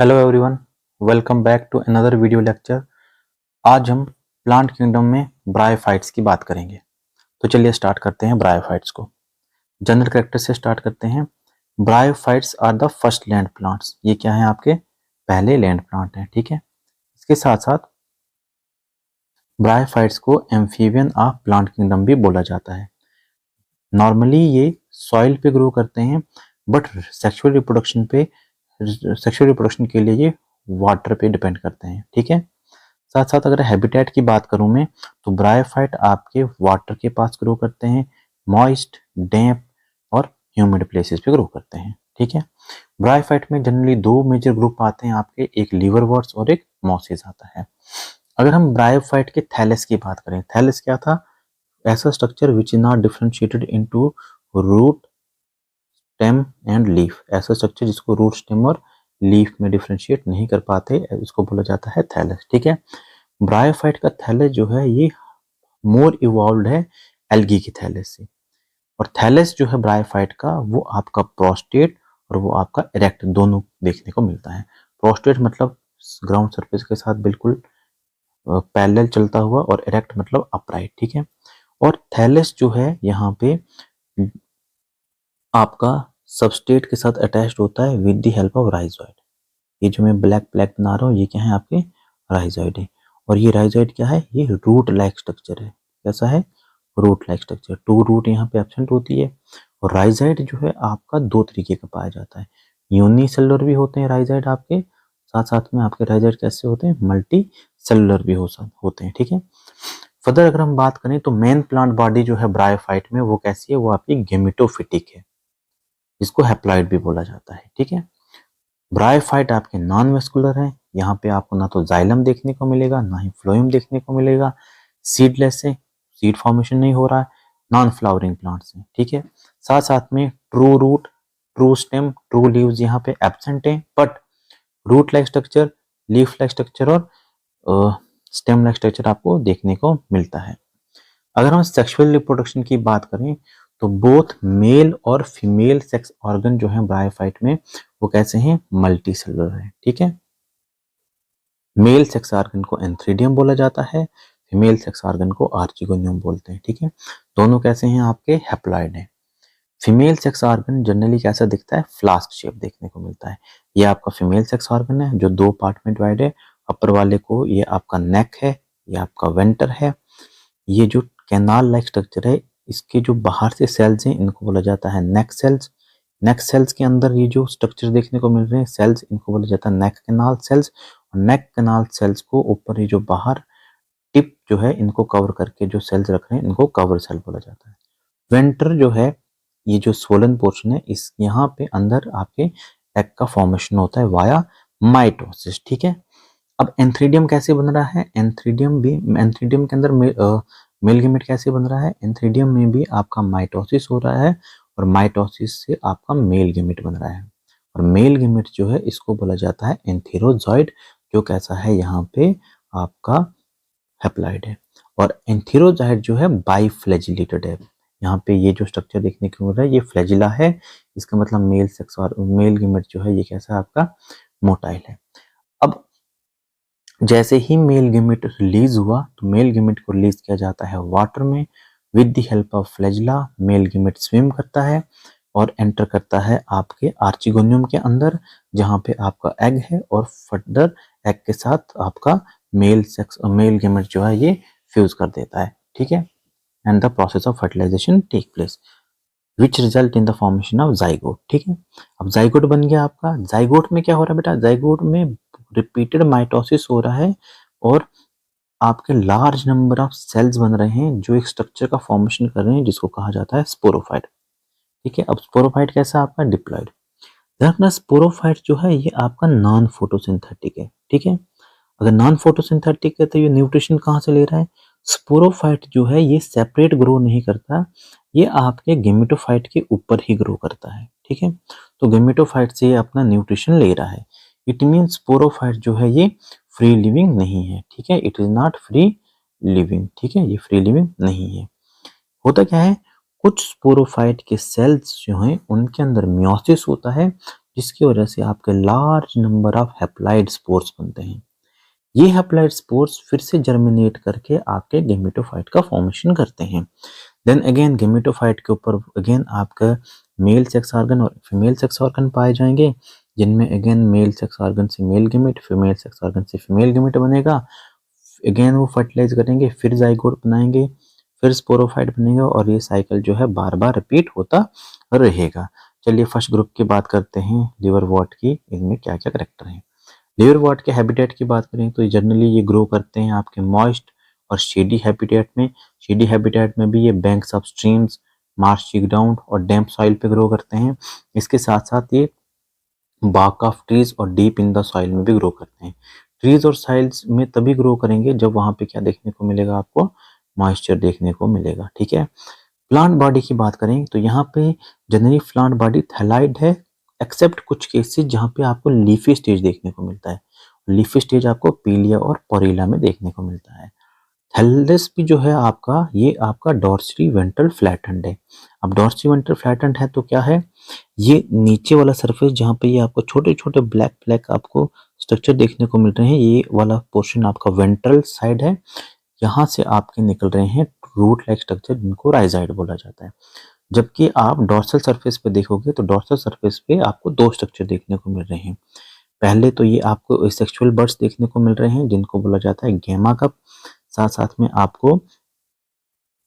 Hello everyone, welcome back to another video lecture. आज हम plant kingdom में bryophytes की बात करेंगे। तो चलिए स्टार्ट करते हैं ब्रायोफाइट्स को। जनरल कैरेक्टर से स्टार्ट करते हैं। Bryophytes are the first land plants. ये क्या है? आपके पहले लैंड प्लांट हैं, ठीक है। इसके साथ साथ ब्रायोफाइट्स को एम्फीबियन ऑफ प्लांट किंगडम भी बोला जाता है। नॉर्मली ये सॉइल पे ग्रो करते हैं, बट सेक्सुअल रिप्रोडक्शन के लिए ये वाटर पे डिपेंड करते हैं, ठीक है। साथ साथ अगर हैबिटेट की बात करूं मैं, तो ब्रायोफाइट आपके वाटर के पास ग्रो करते हैं, मॉइस्ट, डैम्प और ह्यूमिड प्लेसेस पे ग्रो करते हैं, ठीक है। ब्रायोफाइट में जनरली दो मेजर ग्रुप आते हैं आपके, एक लीवरवर्ट्स और एक मॉसेस आता है। अगर हम ब्रायोफाइट के थैलस की बात करें, थैलस क्या था? ऐसा structure which is not differentiated into root, stem and leaf. ऐसा स्ट्रक्चर जिसको रूट, स्टेम और लीफ में डिफरेंशिएट नहीं कर पाते, इसको बोला जाता है थैलस, ठीक है। ब्रायोफाइट का थैलस जो है ये मोर इवॉल्व्ड है एल्गी की थैलस से। और थैलस जो है ब्रायोफाइट का, वो आपका प्रोस्टेट और वो आपका इरेक्ट दोनों देखने को मिलता है। प्रोस्टेट मतलब ग्राउंड सरफेस के साथ बिल्कुल पैरेलल चलता हुआ, और इरेक्ट मतलब अपराइट, ठीक है। और थैलस जो है यहाँ पे आपका सबस्ट्रेट के साथ अटैच्ड होता है with the help of rhizoid. ये जो मैं ब्लैक ब्लैक बना रहा हूँ, ये क्या है? आपके राइजोइड है। और ये राइजोइड क्या है? ये रूट लाइक स्ट्रक्चर है। कैसा है? Root like structure. True root यहाँ पे एब्सेंट होती है। और राइजोइड जो है आपका दो तरीके का पाया जाता है। यूनिसेलुलर भी होते हैं राइजोइड आपके, साथ साथ में आपके राइजोइड कैसे होते हैं? मल्टी सेलुलर भी होते हैं, ठीक है। फर्दर अगर हम बात करें तो मेन प्लांट बॉडी जो है ब्रायोफाइट में, वो कैसी है? वो आपकी गेमेटोफिटिक है, इसको हैप्लॉइड भी बोला जाता है, ठीक है। ब्रायोफाइट आपके नॉन वेस्कुलर हैं। यहाँ पे आपको ना तो जाइलम देखने को मिलेगा, ना ही फ्लोएम देखने को मिलेगा। सीडलेस है, सीड फॉर्मेशन नहीं हो रहा है। नॉन फ्लावरिंग प्लांट्स हैं, ठीक है। साथ साथ में true root, true stem, true leaves यहाँ पे एब्सेंट हैं, but root like structure, leaf like structure और स्टेम लाइक स्ट्रक्चर आपको देखने को मिलता है। अगर हम सेक्सुअल रिप्रोडक्शन की बात करें, तो बोथ मेल और फीमेल सेक्स ऑर्गन जो है ब्रायोफाइट में, वो कैसे हैं? मल्टी सेलुलर है, ठीक है। मेल सेक्स ऑर्गन को एंथ्रीडियम बोला जाता है, फीमेल सेक्स ऑर्गन को आर्चिगोनियम बोलते हैं, ठीक है। दोनों कैसे हैं? आपके हैप्लॉइड हैं। फीमेल सेक्स ऑर्गन जनरली कैसा दिखता है? फ्लास्क शेप देखने को मिलता है। ये आपका फीमेल सेक्स ऑर्गन है जो दो पार्ट में डिवाइड है। अपर वाले को ये आपका नेक है, ये आपका वेंटर है। ये जो कैनाल लाइक स्ट्रक्चर है, इसके जो बाहर से सेल्स हैं, इनको बोला जाता है नेक सेल्स। नेक सेल्स के अंदर ये जो स्ट्रक्चर देखने को मिल रहे हैं सेल्स, इनको बोला जाता है नेक कैनाल सेल्स। और नेक कैनाल सेल्स को ऊपर ये जो बाहर टिप जो है, इनको कवर करके जो सेल्स रख रहे हैं, इनको कवर सेल बोला जाता है। वेंटर जो है, ये जो स्वोलन पोर्शन है, इस यहाँ पे अंदर आपके एग का फॉर्मेशन होता है वाया माइटोसिस, ठीक है। अब एंथ्रीडियम कैसे बन रहा है? एंथ्रीडियम के अंदर मेल गैमेट कैसे बन रहा है? एंथ्रीडियम में भी आपका माइटोसिस हो रहा है, और माइटोसिस से आपका मेल गैमेट बन रहा है। और मेल गैमेट जो है, इसको बोला जाता है एंथेरोजॉइड, जो कैसा है? यहाँ पे आपका हैप्लॉइड है। और एंथेरोजॉइड जो है बाइफ्लैजिलेटेड है। यहाँ पे ये जो स्ट्रक्चर देखने को मिल रहा है, ये फ्लैजिला है। इसका मतलब मेल सेक्स और मेल गैमेट जो है, ये कैसा है? आपका मोटाइल है। अब जैसे ही मेल गैमेट रिलीज हुआ, तो मेल गैमेट को रिलीज किया जाता है वाटर में with the help of flagella. Male gamete swim करता है और एंटर करता है आपके आर्चिगोनियम के अंदर, जहां पे आपका एग है, और फर्दर एग के साथ आपका मेल गैमेट जो है ये फ्यूज कर देता है, ठीक है। And the process of fertilization take place which result in the formation of zygote, ठीक है। अब जाइगोट बन गया आपका। जाइगोट में क्या हो रहा है बेटा? जाइगोट में रिपीटेड माइटोसिस हो रहा है, और आपके लार्ज नंबर ऑफ सेल्स बन रहे हैं जो एक स्ट्रक्चर का फॉर्मेशन कर रहे हैं, जिसको कहा जाता है स्पोरोफाइट, ठीक है। अब स्पोरोफाइट कैसा है? आपका डिप्लॉइड। ध्यान, स्पोरोफाइट जो है ये आपका नॉन फोटोसिंथेटिक है, ठीक है। अगर नॉन फोटोसिंथेटिक है, तो ये न्यूट्रिशन कहाँ से ले रहा है? स्पोरोफाइट जो है ये सेपरेट ग्रो नहीं करता, ये आपके गेमेटोफाइट के ऊपर ही ग्रो करता है, ठीक है। तो गेमेटोफाइट से ये अपना न्यूट्रिशन ले रहा है। इट मीन स्पोरोफाइट जो है ये फ्री लिविंग नहीं है, ठीक है। It is not free living, ठीक है, ये फ्री लिविंग नहीं है। होता क्या है? कुछ स्पोरोफाइट के सेल्स जो हैं, उनके अंदर मियोसिस होता है, जिसकी वजह से आपके large number of haploid spores बनते हैं। ये हैप्लॉइड स्पोर्स फिर से जर्मिनेट करके आपके गेमेटोफाइट का फॉर्मेशन करते हैं। देन अगेन गेमेटोफाइट के ऊपर अगेन आपका मेल सेक्स ऑर्गन और फीमेल सेक्स ऑर्गन पाए जाएंगे, जिनमें अगेन मेल सेक्स ऑर्गन से male gamete, female sex organ से फीमेल गेमेट बनेगा। अगेन वो फर्टिलाइज करेंगे, फिर जाइगोट बनाएंगे, फिर स्पोरोफाइट बनेगा और ये साइकिल जो है बार बार रिपीट होता रहेगा। चलिए फर्स्ट ग्रुप की बात करते हैं, लिवरवॉर्ट की, इनमें क्या क्या करेक्टर हैं। लिवरवॉर्ट के हैबिटेट की बात करें तो जनरली ये ग्रो करते हैं आपके मॉइस्ट और शेडी हैबिटेट में। शेडी हैबिटेट में भी ये banks of streams, marshy ground और डैम्प सॉइल पे ग्रो करते हैं। इसके साथ साथ ये बार्क ऑफ ट्रीज और डीप इन द सॉइल में भी ग्रो करते हैं। ट्रीज और सॉइल्स में तभी ग्रो करेंगे जब वहां पे क्या देखने को मिलेगा, आपको मॉइस्चर देखने को मिलेगा। ठीक है। प्लांट बॉडी की बात करें तो यहाँ पे जनरली प्लांट बॉडी थैलाइड है, एक्सेप्ट कुछ केसेस जहाँ पे आपको लीफी स्टेज देखने को मिलता है। लीफी स्टेज आपको पीलिया और पोरिला में देखने को मिलता है। थैलेस भी जो है आपका, ये आपका डॉर्सरी वेंट्रल फ्लैटेंड है। अब डॉर्सरी वेंट्रल फ्लैटेंड है तो क्या है, ये नीचे वाला सरफेस जहाँ पे ये आपको छोटे छोटे ब्लैक ब्लैक आपको स्ट्रक्चर देखने को मिल रहे हैं, ये वाला पोर्शन आपका वेंट्रल साइड है। यहाँ से आपके निकल रहे हैं रूट लाइक स्ट्रक्चर, जिनको राइजाइड बोला जाता है। जबकि आप डॉर्सल सरफेस पे देखोगे तो डॉर्सल सरफेस पे आपको दो स्ट्रक्चर देखने को मिल रहे हैं। पहले तो ये आपको सेक्सुअल बर्ड्स देखने को मिल रहे हैं, जिनको बोला जाता है गैमा कप। साथ साथ में आपको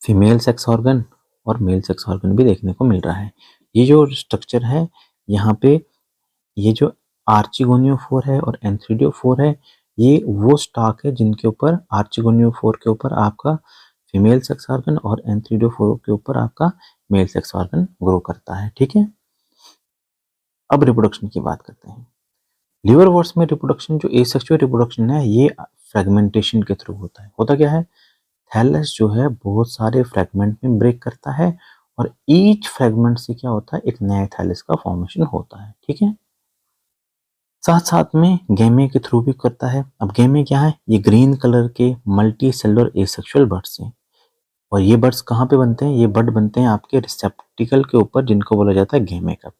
फीमेल सेक्स ऑर्गन और मेल सेक्स ऑर्गन भी देखने को मिल रहा है। ये जो स्ट्रक्चर है यहाँ पे, ये जो आर्चिगोनियोफोर है और एंथ्रिडियोफोर है, ये वो स्टॉक है जिनके ऊपर आर्चिगोनियोफोर के ऊपर आपका फीमेल सेक्स ऑर्गन और एंथ्रिडियोफोर के ऊपर आपका मेल सेक्स ऑर्गन ग्रो करता है। ठीक है। अब रिप्रोडक्शन की बात करते हैं। लिवरवॉर्ट्स में रिप्रोडक्शन, जो एसेक्सुअल रिप्रोडक्शन है, ये फ्रेगमेंटेशन के थ्रू होता है। होता क्या है, थैलस जो है बहुत सारे फ्रेगमेंट में ब्रेक करता है और ईच फ्रेगमेंट से क्या होता है, एक नया थैलस का फॉर्मेशन होता है। ठीक है। साथ साथ में गैमे के थ्रू भी करता है। अब गैमे क्या है, ये ग्रीन कलर के मल्टी सेलुलर एसेक्सुअल बर्ड्स हैं। और ये बर्ड्स कहाँ पे बनते हैं, ये बर्ड बनते हैं आपके रिसेप्टिकल के ऊपर, जिनको बोला जाता है गैमे का।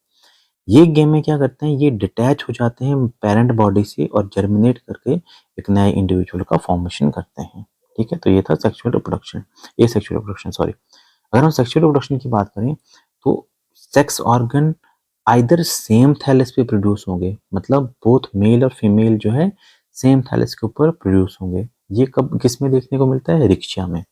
ये गैमे क्या करते हैं, ये डिटैच हो जाते हैं पेरेंट बॉडी से और जर्मिनेट करके एक नए इंडिविजुअल का फॉर्मेशन करते हैं। ठीक है। तो ये था सेक्सुअल रिप्रोडक्शन, ये सेक्सुअल रिप्रोडक्शन सॉरी। अगर हम सेक्सुअल रिप्रोडक्शन की बात करें तो sex organ either same thallus पे प्रोड्यूस होंगे, मतलब बोथ मेल और फीमेल जो है सेम थैलस के ऊपर प्रोड्यूस होंगे। ये कब किस में देखने को मिलता है, रिक्शिया में।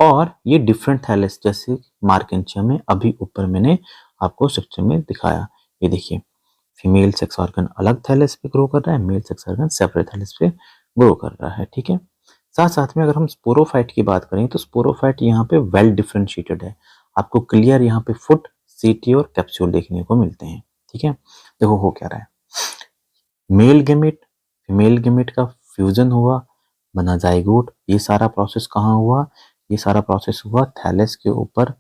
और ये डिफरेंट थैलस, जैसे मार्केंचिया में अभी ऊपर मैंने आपको स्ट्रक्चर में दिखाया। ये देखिए, फीमेल सेक्स ऑर्गन अलग थैलस पे ग्रो कर रहा है, male sex organ separate thallus पे ग्रो कर रहा है। ठीक है। साथ साथ में अगर हम स्पोरोफाइट की बात करें तो स्पोरोफाइट यहाँ पे वेल डिफरेंशिएटेड है। आपको क्लियर यहाँ पे फुट, सीटी और कैप्सूल देखने को मिलते हैं। ठीक है। देखो हो क्या रहा है, मेल गेमेट फीमेल गेमेट का फ्यूजन हुआ, बना जाइगोट। ये सारा प्रोसेस कहाँ हुआ, ये सारा प्रोसेस हुआ थैलस के ऊपर।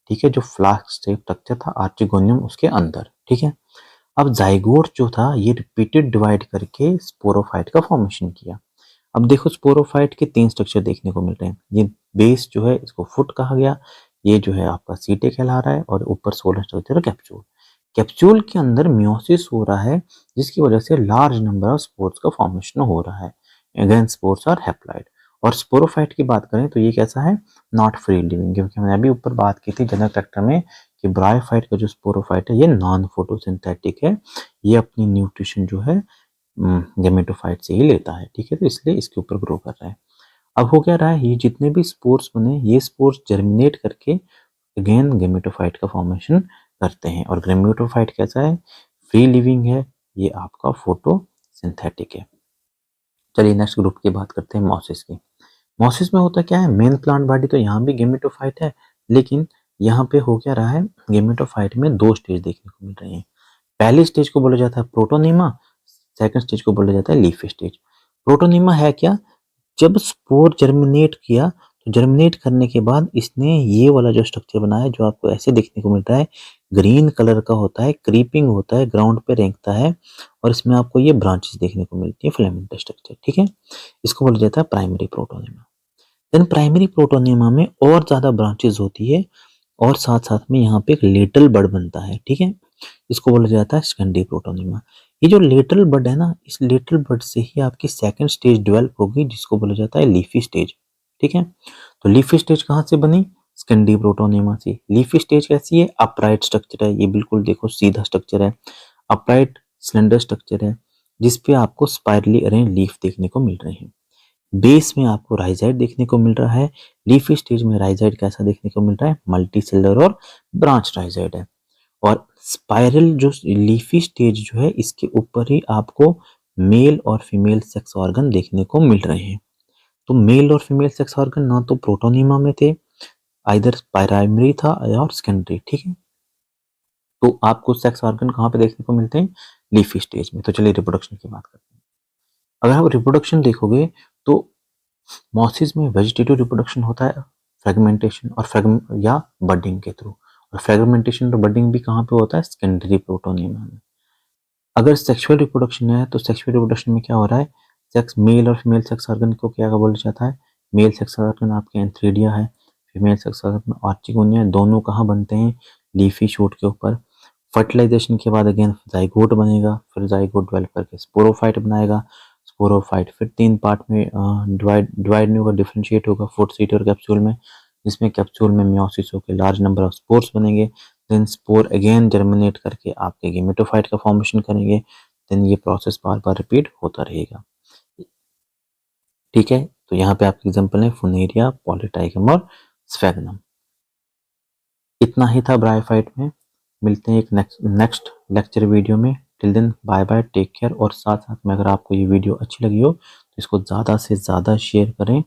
ठीक है। जो फ्लास्क शेप स्ट्रक्चर था आर्चिगोनियम, उसके अंदर। ठीक है। अब जाइगोट जो था ये रिपीटेड डिवाइड करके स्पोरोफाइट का फॉर्मेशन किया। अब देखो स्पोरोफाइट के तीन स्ट्रक्चर देखने को मिल रहे हैं। ये बेस जो है इसको फुट कहा गया, ये जो है आपका सीटे कहला रहा है, और ऊपर सोलर स्ट्रक्चर कैप्सूल। कैप्सूल के अंदर मियोसिस हो रहा है, जिसकी वजह से लार्ज नंबर ऑफ स्पोर्स का फॉर्मेशन हो रहा है। Again spores are haploid. और स्पोरोफाइट की बात करें तो ये कैसा है, नॉट फ्री लिविंग, क्योंकि मैंने अभी ऊपर बात की थी जनरल कैरेक्टर में कि ब्रायोफाइट का जो स्पोरोफाइट है ये नॉन फोटोसिंथेटिक है, ये अपनी न्यूट्रिशन जो है गेमेटोफाइट से ही लेता है। ठीक है। तो इसलिए इसके ऊपर ग्रो कर रहा है। अब हो क्या रहा है, ये जितने भी स्पोर्स बने, ये स्पोर्स जर्मिनेट करके अगेन गेमेटोफाइट का फॉर्मेशन करते हैं। और गेमेटोफाइट कैसा है, फ्री लिविंग है, ये आपका फोटो सिंथेटिक है। चलिए नेक्स्ट ग्रुप की बात करते हैं, मॉसिस की। मॉसिस में होता क्या है, मेन प्लांट बॉडी तो यहाँ भी गेमेटोफाइट है, लेकिन यहाँ पे हो क्या रहा है, गेमेटोफाइट में दो स्टेज देखने को मिल रही है। पहली स्टेज को बोला जाता है प्रोटोनीमा, सेकंड स्टेज को बोला जाता है लीफ स्टेज। प्रोटोनीमा है क्या, जब स्पोर जर्मिनेट किया तो जर्मिनेट करने के बाद इसने ये वाला जो स्ट्रक्चर बनाया है, जो आपको ऐसे देखने को मिल रहा है, ग्रीन कलर का होता है, क्रीपिंग होता है, ग्राउंड पे रेंगता है, और इसमें आपको ये ब्रांचेस देखने को मिलती है, फिलामेंटस स्ट्रक्चर। ठीक है। इसको बोला जाता है primary protonema. Then primary protonema में और ज्यादा ब्रांचेस होती है, और साथ साथ में यहाँ पे एक लेटल बड बनता है। ठीक है। इसको बोला जाता है सेकेंडरी प्रोटोनिमा। ये जो लेटरल बड है ना, इस लेटरल बड से ही आपकी सेकंड स्टेज डेवलप होगी जिसको बोला जाता है लीफी स्टेज। ठीक है, तो लीफी स्टेज कहाँ से बनी? सेकेंडरी प्रोटोनिमा से। लीफी स्टेज कैसी है? अपराइट स्ट्रक्चर है, ये बिल्कुल देखो सीधा स्ट्रक्चर है, अपराइट सिलेंडर स्ट्रक्चर है, जिसपे आपको स्पाइरली अरेंज लीफ देखने को मिल रहे हैं। बेस में आपको राइजाइड देखने को मिल रहा है। लीफी स्टेज में राइजाइड कैसा देखने को मिल रहा है? मल्टी सेलर और ब्रांच राइजाइड है। और स्पाइरल जो लीफी स्टेज जो है, इसके ऊपर ही आपको मेल और फीमेल सेक्स ऑर्गन देखने को मिल रहे हैं। तो मेल और फीमेल सेक्स ऑर्गन ना तो प्रोटोनिमा में थे, आइदर प्राइमरी था और सेकेंडरी। ठीक है, तो आपको सेक्स ऑर्गन कहाँ पे देखने को मिलते हैं? लीफी स्टेज में। तो चलिए रिप्रोडक्शन की बात करते हैं। अगर आप रिप्रोडक्शन देखोगे तो मॉसिस में वेजिटेटिव रिप्रोडक्शन होता है फ्रेगमेंटेशन और या बडिंग के थ्रू, और फ्रेगमेंटेशन और बडिंग भी कहाँ पे होता है? सेकेंडरी प्रोटोनियम में। अगर सेक्सुअल रिप्रोडक्शन है तो सेक्सुअल रिप्रोडक्शन में क्या हो रहा है? सेक्स मेल और फीमेल सेक्स ऑर्गन को क्या बोला जाता है? मेल सेक्स ऑर्गन आपके एंथ्रीडिया है, फीमेल सेक्स ऑर्गन आर्चिगोनिया है। दोनों कहाँ बनते हैं? लीफी शूट के ऊपर। फर्टिलाइजेशन के बाद अगेन जाइगोट बनेगा, फिर जाइगोट डेवलप करके स्पोरोफाइट बनाएगा। स्पोरोफाइट फिर 3 पार्ट में डिवाइड नहीं होगा, डिफरेंशिएट होगा फुट सीट और कैप्सूल में, जिसमें कैप्सूल में मियोसिस होकर लार्ज नंबर ऑफ स्पोर्स बनेंगे। देन स्पोर अगेन जर्मिनेट करके आपके गेमेटोफाइट का फॉर्मेशन करेंगे। देन ये प्रोसेस बार बार रिपीट होता रहेगा। ठीक है, तो यहाँ पे आपके एग्जांपल है फुनेरिया, पॉलीटाइगम और स्फेगनम। इतना ही था ब्रायोफाइट में। मिलते हैं एक नेक्स्ट लेक्चर वीडियो में। Till then bye bye, take care. और साथ साथ में अगर आपको ये वीडियो अच्छी लगी हो तो इसको ज़्यादा से ज़्यादा शेयर करें